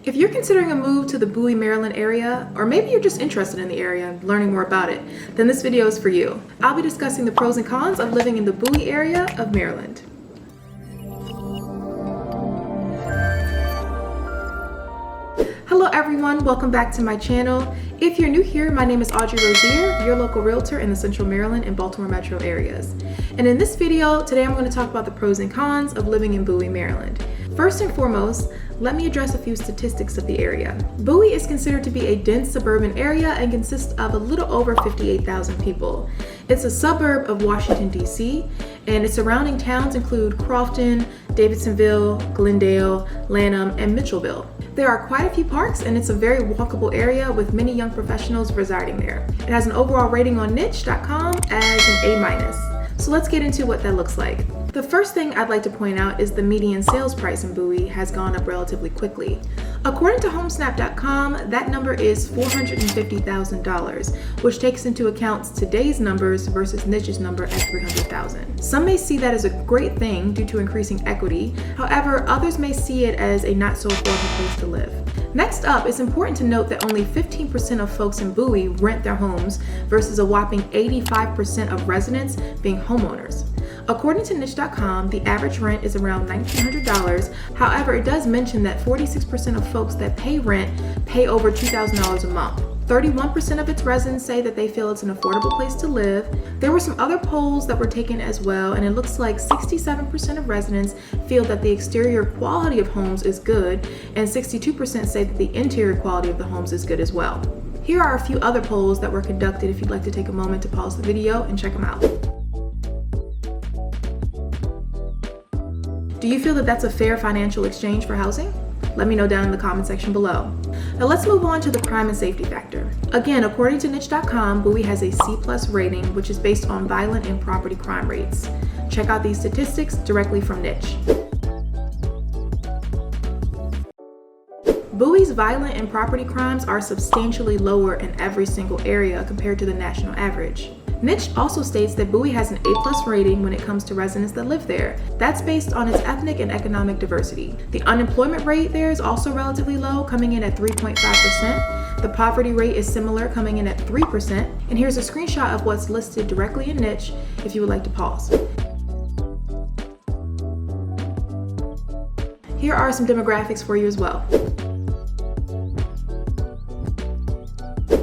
If you're considering a move to the Bowie, Maryland area, or maybe you're just interested in the area and learning more about it, then this video is for you. I'll be discussing the pros and cons of living in the Bowie area of Maryland. Hello everyone, welcome back to my channel. If you're new here, my name is Audrey Rozier, your local realtor in the Central Maryland and Baltimore metro areas. And in this video, today I'm going to talk about the pros and cons of living in Bowie, Maryland. First and foremost, let me address a few statistics of the area. Bowie is considered to be a dense suburban area and consists of a little over 58,000 people. It's a suburb of Washington, D.C., and its surrounding towns include Crofton, Davidsonville, Glendale, Lanham, and Mitchellville. There are quite a few parks, and it's a very walkable area with many young professionals residing there. It has an overall rating on niche.com as an A-. So let's get into what that looks like. The first thing I'd like to point out is the median sales price in Bowie has gone up relatively quickly. According to homesnap.com, that number is $450,000, which takes into account today's numbers versus niche's number at $300,000. Some may see that as a great thing due to increasing equity. However, others may see it as a not so affordable place to live. Next up, it's important to note that only 15% of folks in Bowie rent their homes versus a whopping 85% of residents being homeowners. According to niche.com, the average rent is around $1,900. However, it does mention that 46% of folks that pay rent pay over $2,000 a month. 31% of its residents say that they feel it's an affordable place to live. There were some other polls that were taken as well, and it looks like 67% of residents feel that the exterior quality of homes is good, and 62% say that the interior quality of the homes is good as well. Here are a few other polls that were conducted if you'd like to take a moment to pause the video and check them out. Do you feel that that's a fair financial exchange for housing? Let me know down in the comment section below. Now let's move on to the crime and safety factor. Again, according to niche.com, Bowie has a C+ rating, which is based on violent and property crime rates. Check out these statistics directly from niche. Bowie's violent and property crimes are substantially lower in every single area compared to the national average. Niche also states that Bowie has an A+ rating when it comes to residents that live there. That's based on its ethnic and economic diversity. The unemployment rate there is also relatively low, coming in at 3.5%. The poverty rate is similar, coming in at 3%. And here's a screenshot of what's listed directly in Niche if you would like to pause. Here are some demographics for you as well.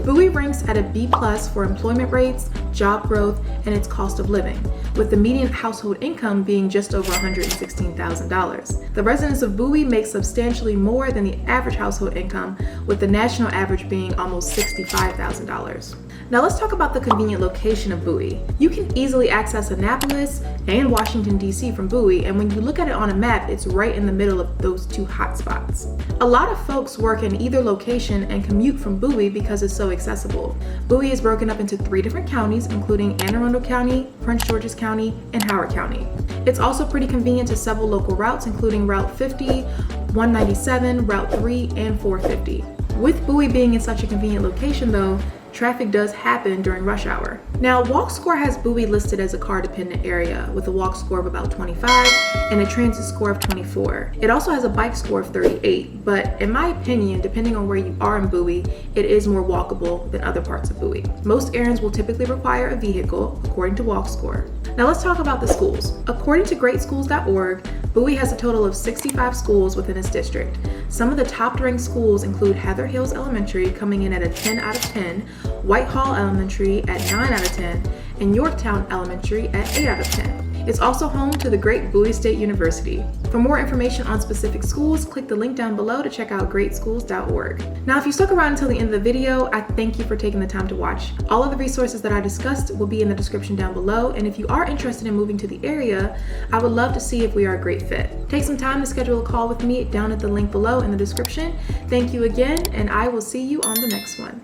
Bowie ranks at a B+ for employment rates, job growth, and its cost of living, with the median household income being just over $116,000. The residents of Bowie make substantially more than the average household income, with the national average being almost $65,000. Now let's talk about the convenient location of Bowie. You can easily access Annapolis and Washington, D.C. from Bowie, and when you look at it on a map, it's right in the middle of those two hotspots. A lot of folks work in either location and commute from Bowie because it's so accessible. Bowie is broken up into 3 different counties, including Anne Arundel County, Prince George's County, and Howard County. It's also pretty convenient to several local routes, including Route 50, 197, Route 3, and 450. With Bowie being in such a convenient location though, traffic does happen during rush hour. Now, Walk Score has Bowie listed as a car-dependent area with a walk score of about 25 and a transit score of 24. It also has a bike score of 38, but in my opinion, depending on where you are in Bowie, it is more walkable than other parts of Bowie. Most errands will typically require a vehicle, according to Walk Score. Now let's talk about the schools. According to greatschools.org, Bowie has a total of 65 schools within its district. Some of the top-ranked schools include Heather Hills Elementary coming in at a 10 out of 10, WHITEHALL Elementary at 9 out of 10, and YORKTOWN Elementary at 8 out of 10. It's also home to the great Bowie State University. For more information on specific schools, click the link down below to check out greatschools.org. Now, if you stuck around until the end of the video, I thank you for taking the time to watch. All of the resources that I discussed will be in the description down below, and if you are interested in moving to the area, I would love to see if we are a great fit. Take some time to schedule a call with me down at the link below in the description. Thank you again, and I will see you on the next one.